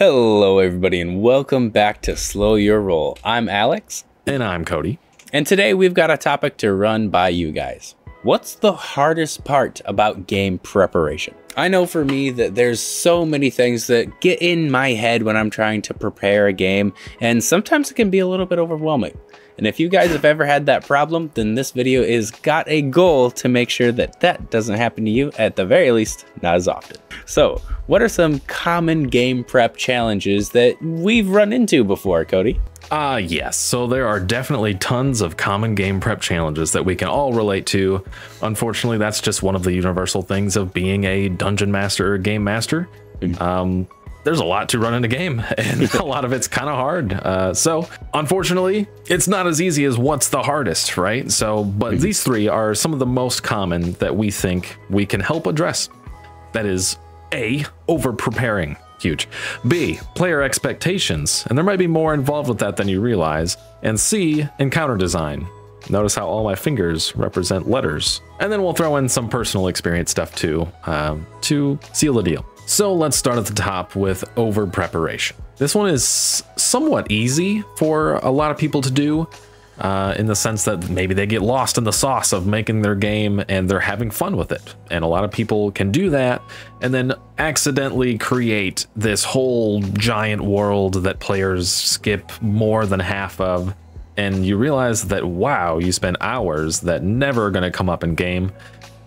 Hello everybody and welcome back to Slow Your Roll. I'm Alex. And I'm Cody. And today we've got a topic to run by you guys. What's the hardest part about game preparation? I know for me that there's so many things that get in my head when I'm trying to prepare a game, and sometimes it can be a little bit overwhelming. And if you guys have ever had that problem, then this video is got a goal to make sure that that doesn't happen to you, at the very least, not as often. So, what are some common game prep challenges that we've run into before, Cody? Yes, so there are definitely tons of common game prep challenges that we can all relate to. Unfortunately, that's just one of the universal things of being a dungeon master or game master. There's a lot to run in a game, and a lot of it's kind of hard. So, unfortunately, it's not as easy as what's the hardest, right? But these three are some of the most common that we think we can help address. That is A, over-preparing. Huge. B, player expectations, and there might be more involved with that than you realize. And C, encounter design. Notice how all my fingers represent letters. And then we'll throw in some personal experience stuff too, to seal the deal. So let's start at the top with over preparation. This one is somewhat easy for a lot of people to do, in the sense that maybe they get lost in the sauce of making their game and they're having fun with it. And a lot of people can do that and then accidentally create this whole giant world that players skip more than half of. And you realize that, wow, you spent hours that never are going to come up in game.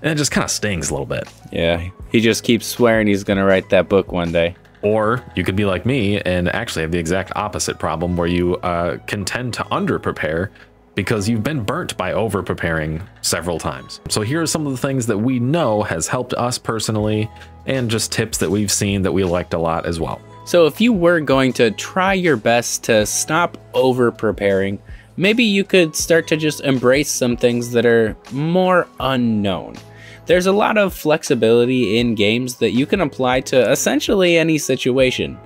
And it just kind of stings a little bit. Yeah, he just keeps swearing he's going to write that book one day. Or you could be like me and actually have the exact opposite problem where you can tend to under-prepare because you've been burnt by over-preparing several times. So here are some of the things that we know has helped us personally and just tips that we've seen that we liked a lot as well. So if you were going to try your best to stop over-preparing, maybe you could start to just embrace some things that are more unknown. There's a lot of flexibility in games that you can apply to essentially any situation.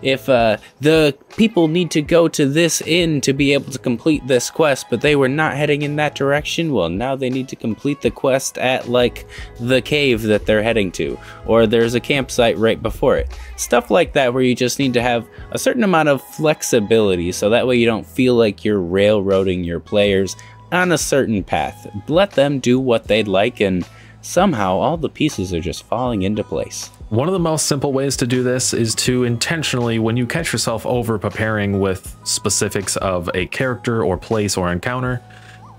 If the people need to go to this inn to be able to complete this quest, but they were not heading in that direction, well, now they need to complete the quest at, like, the cave that they're heading to, or there's a campsite right before it. Stuff like that where you just need to have a certain amount of flexibility, so that way you don't feel like you're railroading your players on a certain path. Let them do what they'd like, and somehow all the pieces are just falling into place. One of the most simple ways to do this is to intentionally, when you catch yourself over preparing with specifics of a character or place or encounter,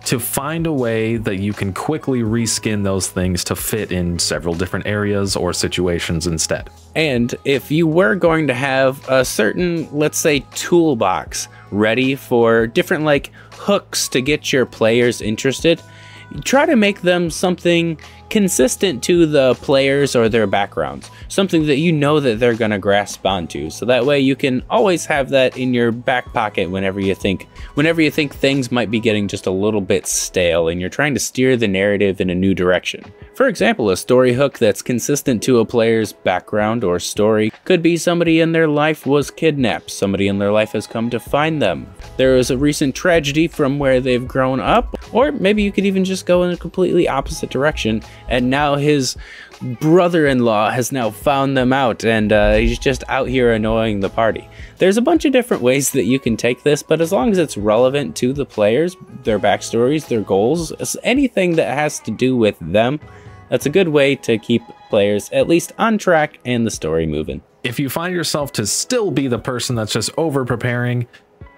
to find a way that you can quickly reskin those things to fit in several different areas or situations instead. And if you were going to have a certain, let's say, toolbox ready for different, like, hooks to get your players interested, try to make them something consistent to the players or their backgrounds, something that you know that they're going to grasp onto, so that way you can always have that in your back pocket whenever you think things might be getting just a little bit stale and you're trying to steer the narrative in a new direction. For example, a story hook that's consistent to a player's background or story could be somebody in their life was kidnapped, somebody in their life has come to find them, there was a recent tragedy from where they've grown up, or maybe you could even just go in a completely opposite direction, and now his brother-in-law has now found them out, and he's just out here annoying the party. There's a bunch of different ways that you can take this, but as long as it's relevant to the players, their backstories, their goals, anything that has to do with them, that's a good way to keep players at least on track and the story moving. If you find yourself to still be the person that's just over preparing,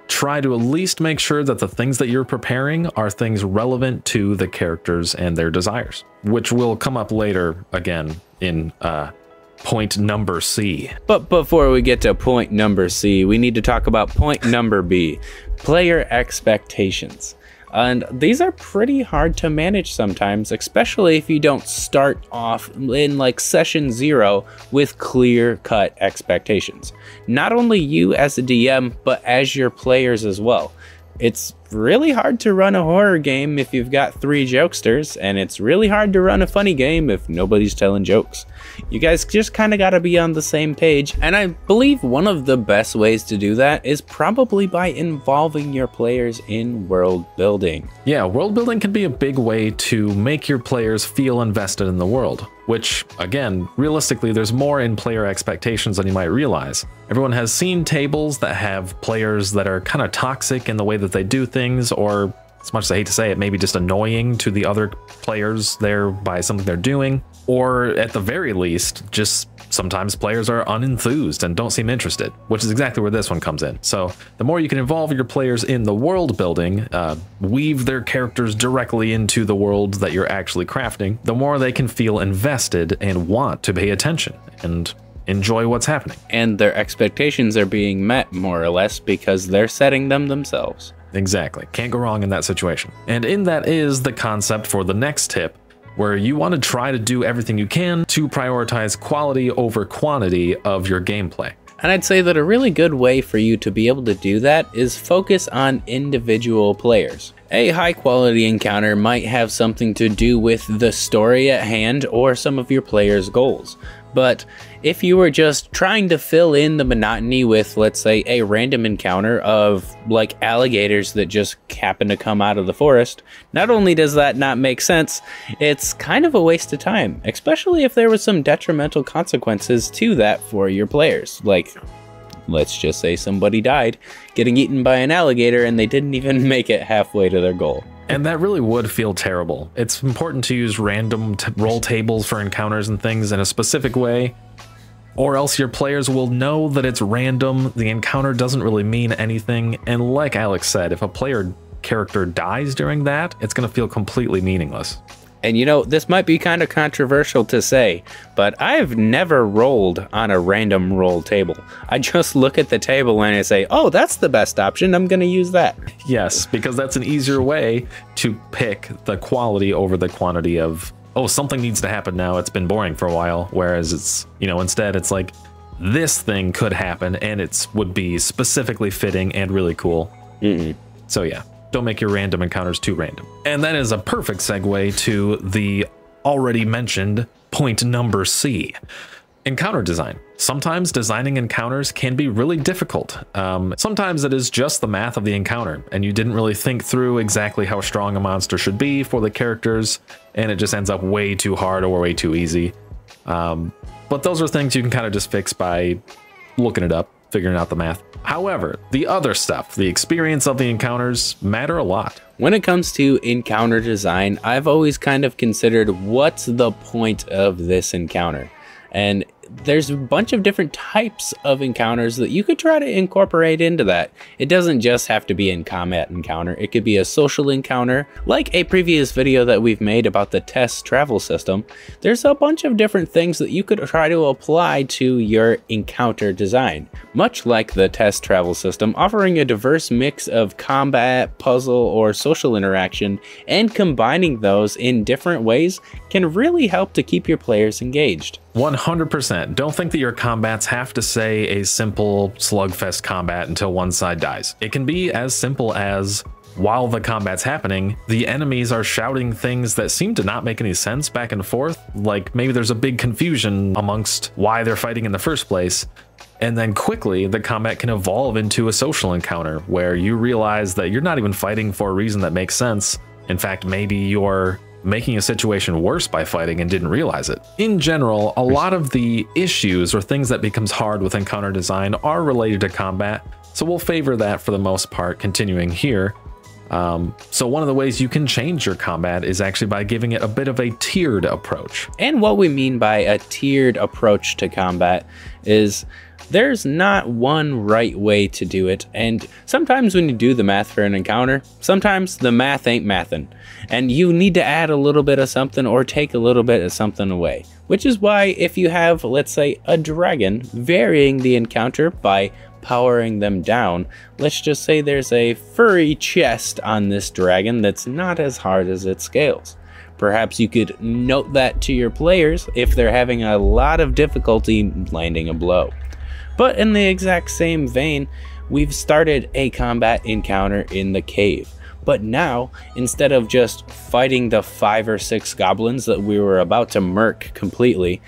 try to at least make sure that the things that you're preparing are things relevant to the characters and their desires, which will come up later again in point number C. But before we get to point number C, we need to talk about point number B, player expectations. And these are pretty hard to manage sometimes, especially if you don't start off in like session 0 with clear-cut expectations. Not only you as a DM, but as your players as well. It's really hard to run a horror game if you've got 3 jokesters, and it's really hard to run a funny game if nobody's telling jokes. You guys just kind of got to be on the same page, and I believe one of the best ways to do that is probably by involving your players in world building. Yeah, world building can be a big way to make your players feel invested in the world. which, again, realistically, there's more in player expectations than you might realize. Everyone has seen tables that have players that are kind of toxic in the way that they do things, or, as much as I hate to say it, maybe just annoying to the other players there by something they're doing, or at the very least, just sometimes players are unenthused and don't seem interested, which is exactly where this one comes in. So the more you can involve your players in the world building, weave their characters directly into the world that you're actually crafting, the more they can feel invested and want to pay attention and enjoy what's happening. And their expectations are being met, more or less, because they're setting them themselves. Exactly. Can't go wrong in that situation. And in that is the concept for the next tip, where you want to try to do everything you can to prioritize quality over quantity of your gameplay. And I'd say that a really good way for you to be able to do that is focus on individual players. A high quality encounter might have something to do with the story at hand or some of your players' goals. But if you were just trying to fill in the monotony with, let's say, a random encounter of like alligators that just happen to come out of the forest, not only does that not make sense, it's kind of a waste of time, especially if there was some detrimental consequences to that for your players. Like, let's just say somebody died getting eaten by an alligator and they didn't even make it halfway to their goal. And that really would feel terrible. It's important to use random roll tables for encounters and things in a specific way, or else your players will know that it's random, the encounter doesn't really mean anything, and like Alex said, if a player character dies during that, it's going to feel completely meaningless. And you know, this might be kind of controversial to say, but I've never rolled on a random roll table. I just look at the table and I say, oh, that's the best option, I'm going to use that. Yes, because that's an easier way to pick the quality over the quantity of, oh, something needs to happen now, it's been boring for a while. Whereas it's, you know, instead it's like, this thing could happen and it would be specifically fitting and really cool. So yeah. Don't make your random encounters too random. And that is a perfect segue to the already mentioned point number C, encounter design. Sometimes designing encounters can be really difficult. Sometimes it is just the math of the encounter and you didn't really think through exactly how strong a monster should be for the characters, and it just ends up way too hard or way too easy. But those are things you can kind of just fix by looking it up, figuring out the math. However, the other stuff, the experience of the encounters, matter a lot. When it comes to encounter design, I've always kind of considered what's the point of this encounter. And there's a bunch of different types of encounters that you could try to incorporate into that. It doesn't just have to be a combat encounter. It could be a social encounter, like a previous video that we've made about the test travel system. There's a bunch of different things that you could try to apply to your encounter design, much like the test travel system, offering a diverse mix of combat, puzzle, or social interaction, and combining those in different ways can really help to keep your players engaged. 100%. Don't think that your combats have to say a simple slugfest combat until one side dies. It can be as simple as, while the combat's happening, the enemies are shouting things that seem to not make any sense back and forth. Like maybe there's a big confusion amongst why they're fighting in the first place. And then quickly the combat can evolve into a social encounter where you realize that you're not even fighting for a reason that makes sense. In fact, maybe you're making a situation worse by fighting and didn't realize it. In general, a lot of the issues or things that becomes hard with encounter design are related to combat, so we'll favor that for the most part, continuing here. So one of the ways you can change your combat is actually by giving it a bit of a tiered approach. And what we mean by a tiered approach to combat is there's not one right way to do it, and sometimes when you do the math for an encounter, sometimes the math ain't mathin', and you need to add a little bit of something or take a little bit of something away. Which is why if you have, let's say, a dragon, varying the encounter by powering them down, let's just say there's a furry chest on this dragon that's not as hard as it scales. Perhaps you could note that to your players if they're having a lot of difficulty landing a blow. But in the exact same vein, we've started a combat encounter in the cave. But now, instead of just fighting the 5 or 6 goblins that we were about to murk completely,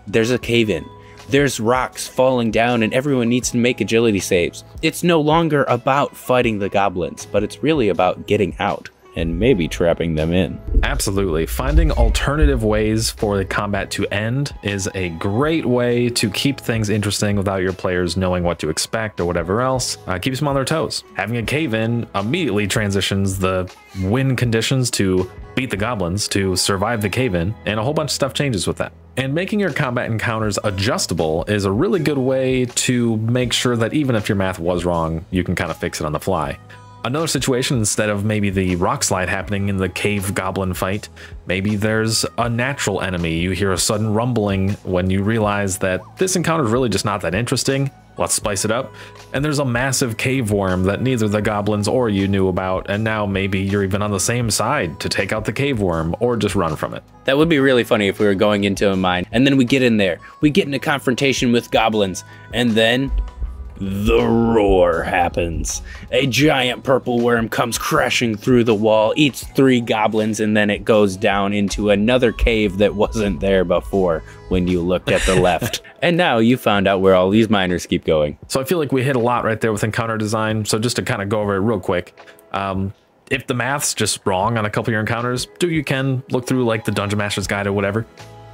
there's a cave-in. There's rocks falling down and everyone needs to make agility saves. It's no longer about fighting the goblins, but it's really about getting out. and maybe trapping them in. Absolutely. Finding alternative ways for the combat to end is a great way to keep things interesting without your players knowing what to expect or whatever else. Keeps them on their toes. Having a cave-in immediately transitions the win conditions to beat the goblins to survive the cave-in, and a whole bunch of stuff changes with that. And making your combat encounters adjustable is a really good way to make sure that even if your math was wrong, you can kind of fix it on the fly. Another situation, instead of maybe the rock slide happening in the cave goblin fight, maybe there's a natural enemy. You hear a sudden rumbling when you realize that this encounter is really just not that interesting. Let's spice it up. And there's a massive cave worm that neither the goblins or you knew about, and now maybe you're even on the same side to take out the cave worm or just run from it. That would be really funny if we were going into a mine, and then we get in there, we get in a confrontation with goblins, and then the roar happens. A giant purple worm comes crashing through the wall, eats 3 goblins, and then it goes down into another cave that wasn't there before when you looked at the left. And now you found out where all these miners keep going. So I feel like we hit a lot right there with encounter design. So just to kind of go over it real quick, if the math's just wrong on a couple of your encounters, you can look through like the Dungeon Master's Guide or whatever,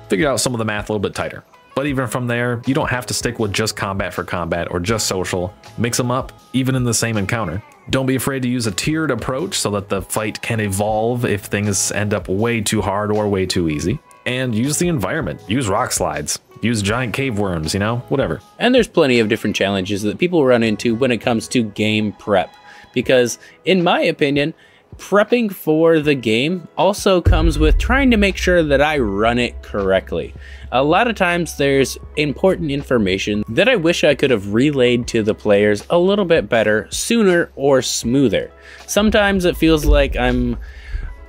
figure out some of the math a little bit tighter. But even from there, you don't have to stick with just combat for combat or just social. Mix them up, even in the same encounter. Don't be afraid to use a tiered approach so that the fight can evolve if things end up way too hard or way too easy. And use the environment. Use rock slides. Use giant cave worms, you know, whatever. And there's plenty of different challenges that people run into when it comes to game prep. Because, in my opinion, prepping for the game also comes with trying to make sure that I run it correctly. A lot of times there's important information that I wish I could have relayed to the players a little bit better, sooner or smoother. Sometimes it feels like I'm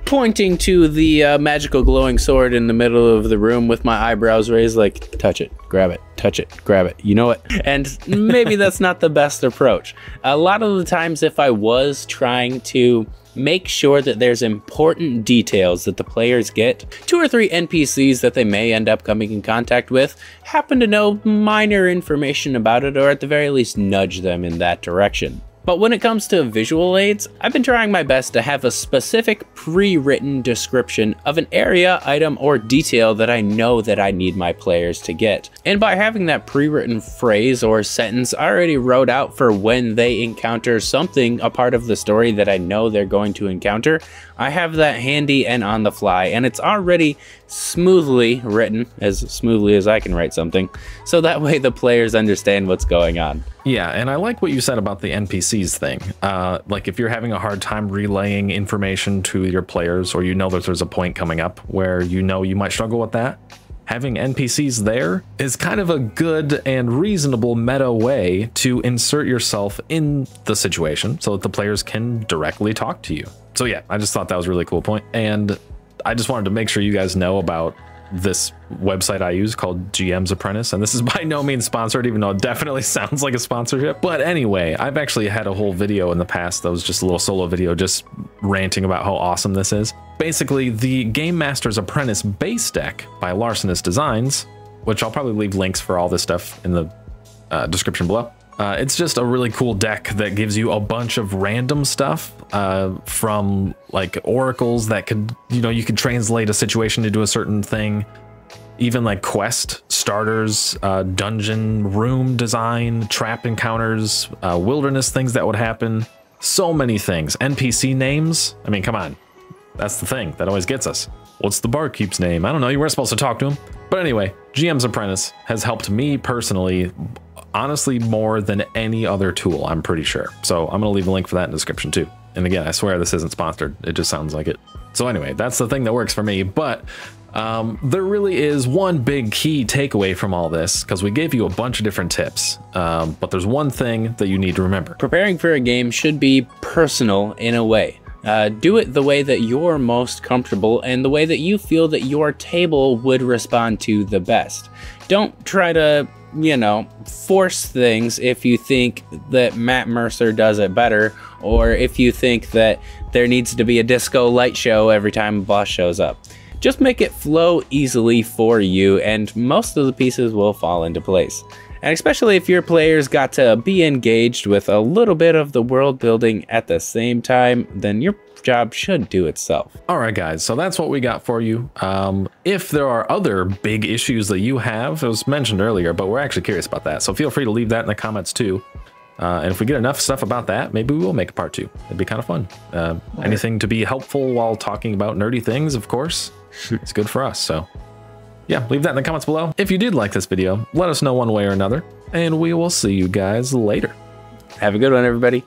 pointing to the magical glowing sword in the middle of the room with my eyebrows raised like, touch it, grab it, touch it, grab it, you know it. And maybe that's not the best approach. A lot of the times if I was trying to make sure that there's important details that the players get, 2 or 3 NPCs that they may end up coming in contact with happen to know minor information about it, or at the very least nudge them in that direction. But when it comes to visual aids, I've been trying my best to have a specific pre-written description of an area, item, or detail that I know that I need my players to get. And by having that pre-written phrase or sentence already wrote out for when they encounter something, a part of the story that I know they're going to encounter, I have that handy and on the fly, and it's already smoothly written, as smoothly as I can write something, so that way the players understand what's going on. Yeah, and I like what you said about the NPCs thing. Like if you're having a hard time relaying information to your players, or you know that there's a point coming up where you know you might struggle with that, having NPCs there is kind of a good and reasonable meta way to insert yourself in the situation so that the players can directly talk to you. So yeah, I just thought that was a really cool point, and I just wanted to make sure you guys know about this website I use called GM's Apprentice, and this is by no means sponsored, even though it definitely sounds like a sponsorship. But anyway, I've actually had a whole video in the past that was just a little solo video just ranting about how awesome this is. Basically, the Game Master's Apprentice base deck by Larcenous Designs, which I'll probably leave links for all this stuff in the description below. It's just a really cool deck that gives you a bunch of random stuff from like oracles that could, you know, you could translate a situation to do a certain thing, even like quest starters, dungeon room design, trap encounters, wilderness things that would happen, so many things. NPC names, I mean, come on, that's the thing that always gets us. What's the barkeep's name? I don't know, you weren't supposed to talk to him. But anyway, GM's Apprentice has helped me personally, honestly, more than any other tool, I'm pretty sure. So I'm gonna leave a link for that in the description too. And again, I swear this isn't sponsored, it just sounds like it. So anyway, that's the thing that works for me. But there really is one big key takeaway from all this, because we gave you a bunch of different tips, but there's one thing that you need to remember. Preparing for a game should be personal in a way. Do it the way that you're most comfortable and the way that you feel that your table would respond to the best. Don't try to, you know, force things if you think that Matt Mercer does it better, or if you think that there needs to be a disco light show every time a boss shows up. Just make it flow easily for you, and most of the pieces will fall into place. And especially if your players got to be engaged with a little bit of the world building at the same time, then your job should do itself. All right, guys, so that's what we got for you. If there are other big issues that you have, it was mentioned earlier, but we're actually curious about that. So feel free to leave that in the comments too. And if we get enough stuff about that, maybe we will make a part 2. It'd be kind of fun. Anything to be helpful while talking about nerdy things, of course, it's good for us. So yeah, leave that in the comments below. If you did like this video, let us know one way or another, and we will see you guys later. Have a good one, everybody.